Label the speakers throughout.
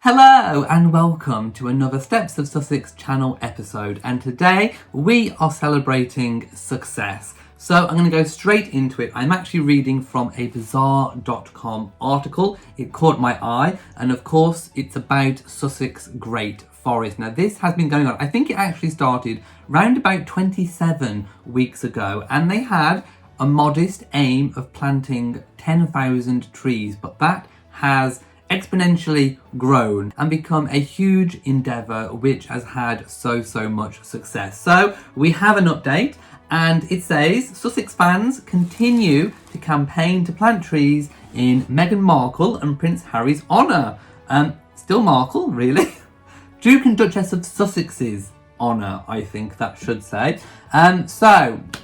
Speaker 1: Hello and welcome to another Steps of Sussex channel episode, and today we are celebrating success. So I'm going to go straight into it. I'm actually reading from a BAZAAR.com article. It caught my eye, and of course it's about Sussex Great Forest. Now this has been going on, I think it actually started round about 27 weeks ago, and they had a modest aim of planting 10,000 trees, but that has exponentially grown and become a huge endeavour which has had so much success. So we have an update, and it says Sussex fans continue to campaign to plant trees in Meghan Markle and Prince Harry's honour. Still Markle, really? Duke and Duchess of Sussex's honour, I think that should say.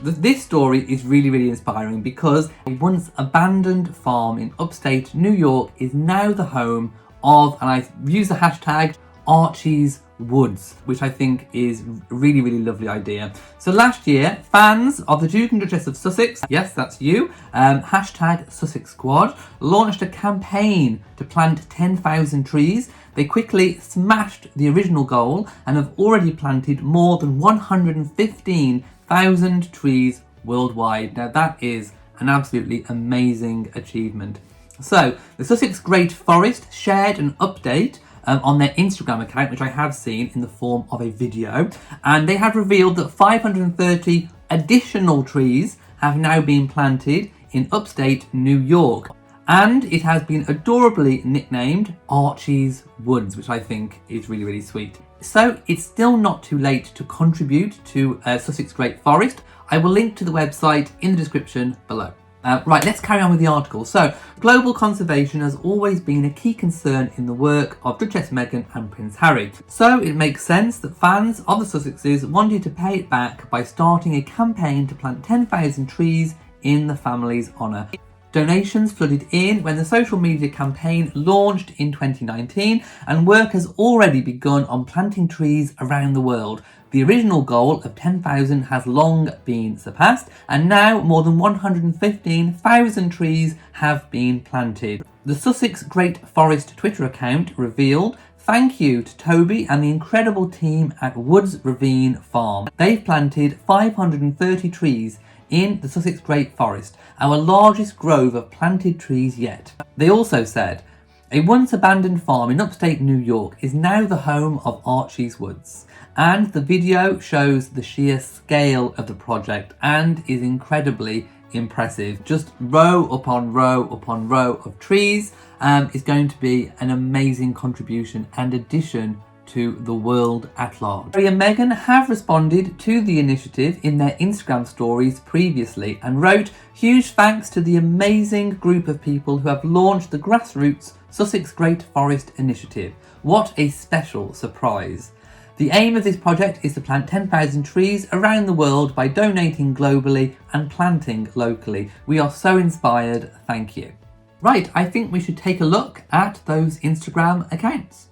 Speaker 1: This story is really inspiring because a once abandoned farm in upstate New York is now the home of, and I use the hashtag, Archies Woods, which I think is a really lovely idea. So last year, fans of the Duke and Duchess of Sussex, yes, that's you, hashtag SussexSQUAD, launched a campaign to plant 10,000 trees. They quickly smashed the original goal and have already planted more than 115,000 trees worldwide. Now that is an absolutely amazing achievement. So the Sussex Great Forest shared an update on their Instagram account, which I have seen in the form of a video, and they have revealed that 530 additional trees have now been planted in upstate New York. And it has been adorably nicknamed Archies Woods, which I think is really sweet. So it's still not too late to contribute to Sussex Great Forest. I will link to the website in the description below. Right, let's carry on with the article. So, global conservation has always been a key concern in the work of Duchess Meghan and Prince Harry. So it makes sense that fans of the Sussexes wanted to pay it back by starting a campaign to plant 10,000 trees in the family's honour. Donations flooded in when the social media campaign launched in 2019, and work has already begun on planting trees around the world. The original goal of 10,000 has long been surpassed, and now more than 115,000 trees have been planted. The Sussex Great Forest Twitter account revealed, "Thank you to Toby and the incredible team at Woods Ravine Farm. They've planted 530 trees in the Sussex Great Forest, our largest grove of planted trees yet." They also said, "A once abandoned farm in upstate New York is now the home of Archies Woods." And the video shows the sheer scale of the project and is incredibly impressive. Just row upon row upon row of trees is going to be an amazing contribution and addition to the world at large. Harry and Meghan have responded to the initiative in their Instagram stories previously and wrote, "Huge thanks to the amazing group of people who have launched the grassroots Sussex Great Forest initiative. What a special surprise. The aim of this project is to plant 10,000 trees around the world by donating globally and planting locally. We are so inspired, thank you." Right, I think we should take a look at those Instagram accounts.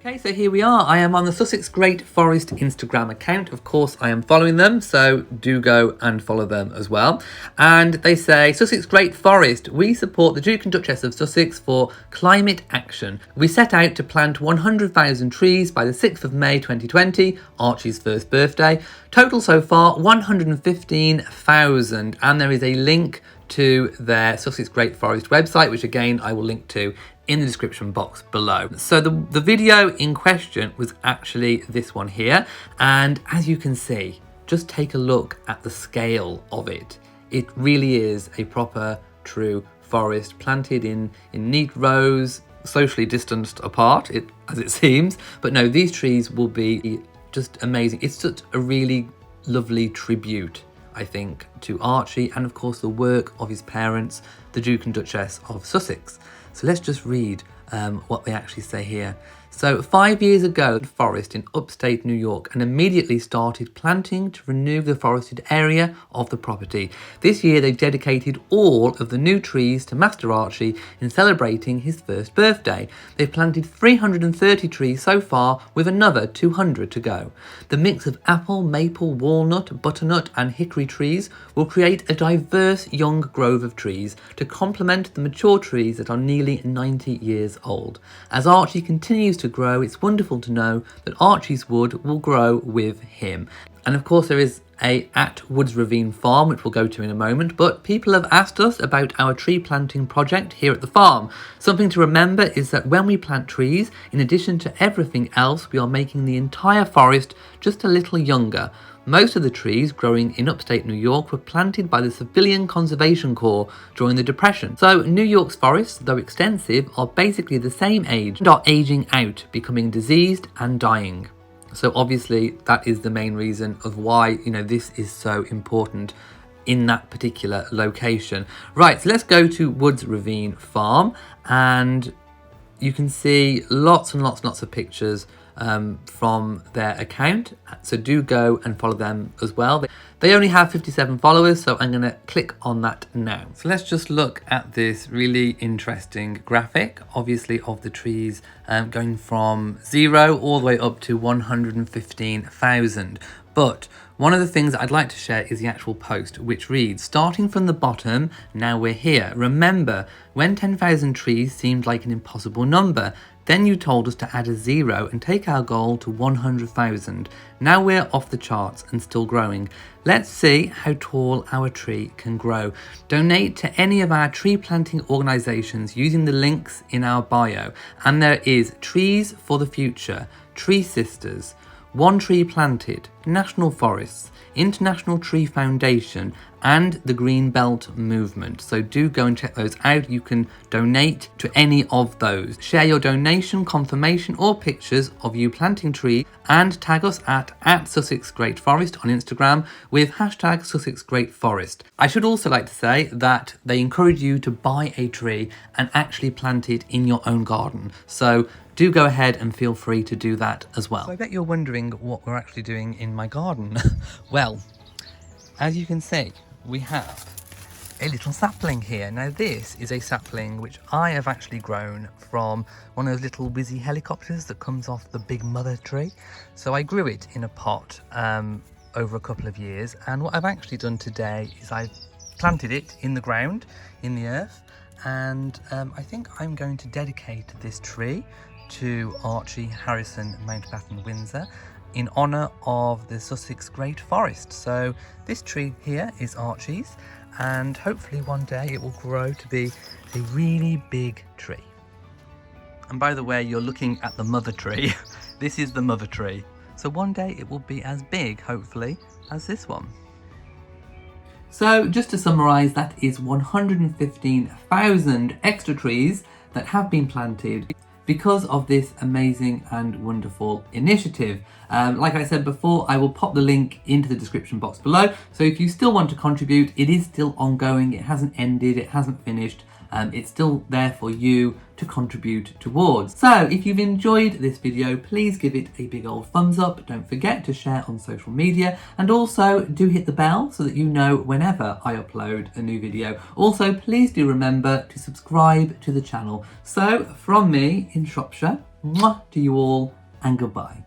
Speaker 1: Okay, so here we are. I am on the Sussex Great Forest Instagram account. Of course, I am following them, so do go and follow them as well. And they say, "Sussex Great Forest, we support the Duke and Duchess of Sussex for climate action. We set out to plant 100,000 trees by the 6th of May 2020, Archie's first birthday. Total so far, 115,000. And there is a link to their Sussex Great Forest website, which again, I will link to in the description box below. So the video in question was actually this one here, and as you can see, just take a look at the scale of it. It really is a proper true forest planted in neat rows, socially distanced apart, as it seems, but no, these trees will be just amazing. It's such a really lovely tribute, I think, to Archie and of course the work of his parents, the Duke and Duchess of Sussex. So let's just read what they actually say here. So 5 years ago, the forest in upstate New York and immediately started planting to renew the forested area of the property. This year they dedicated all of the new trees to Master Archie in celebrating his first birthday. They've planted 330 trees so far with another 200 to go. The mix of apple, maple, walnut, butternut and hickory trees will create a diverse young grove of trees to complement the mature trees that are nearly 90 years old. As Archie continues to grow, it's wonderful to know that Archie's wood will grow with him. And of course there is a at Woods Ravine farm, which we'll go to in a moment, but people have asked us about our tree planting project here at the farm. Something to remember is that when we plant trees, in addition to everything else, we are making the entire forest just a little younger. Most of the trees growing in upstate New York were planted by the Civilian Conservation Corps during the Depression. So New York's forests, though extensive, are basically the same age and are aging out, becoming diseased and dying. So obviously that is the main reason of why, this is so important in that particular location. Right, so let's go to Woods Ravine Farm, and you can see lots and lots of pictures from their account, so do go and follow them as well. They only have 57 followers, so I'm going to click on that now. So let's just look at this really interesting graphic, obviously of the trees going from 0 all the way up to 115,000. But one of the things I'd like to share is the actual post, which reads, starting from the bottom, now we're here. Remember, when 10,000 trees seemed like an impossible number, then you told us to add a 0 and take our goal to 100,000. Now we're off the charts and still growing. Let's see how tall our tree can grow. Donate to any of our tree planting organisations using the links in our bio. And there is Trees for the Future, Tree Sisters, One Tree Planted, National Forests, International Tree Foundation, and the Green Belt Movement. So do go and check those out. You can donate to any of those. Share your donation, confirmation, or pictures of you planting trees and tag us at SussexGreatForest on Instagram with hashtag SussexGreatForest. I should also like to say that they encourage you to buy a tree and actually plant it in your own garden. So do go ahead and feel free to do that as well. So I bet you're wondering what we're actually doing in my garden. Well, as you can see, we have a little sapling here. Now this is a sapling which I have actually grown from one of those little whizzy helicopters that comes off the big mother tree. So I grew it in a pot over a couple of years, and what I've actually done today is I've planted it in the ground, in the earth, and I think I'm going to dedicate this tree to Archie, Harrison, Mountbatten, Windsor, in honour of the Sussex Great Forest. So this tree here is Archie's, and hopefully one day it will grow to be a really big tree. And by the way, you're looking at the mother tree. This is the mother tree. So one day it will be as big, hopefully, as this one. So just to summarise, that is 115,000 extra trees that have been planted because of this amazing and wonderful initiative. Like I said before, I will pop the link into the description box below. So if you still want to contribute, it is still ongoing. It hasn't ended. It hasn't finished. It's still there for you to contribute towards. So if you've enjoyed this video, please give it a big old thumbs up. Don't forget to share on social media, and also do hit the bell so that you know whenever I upload a new video. Also, please do remember to subscribe to the channel. So from me in Shropshire, mwah to you all, and goodbye.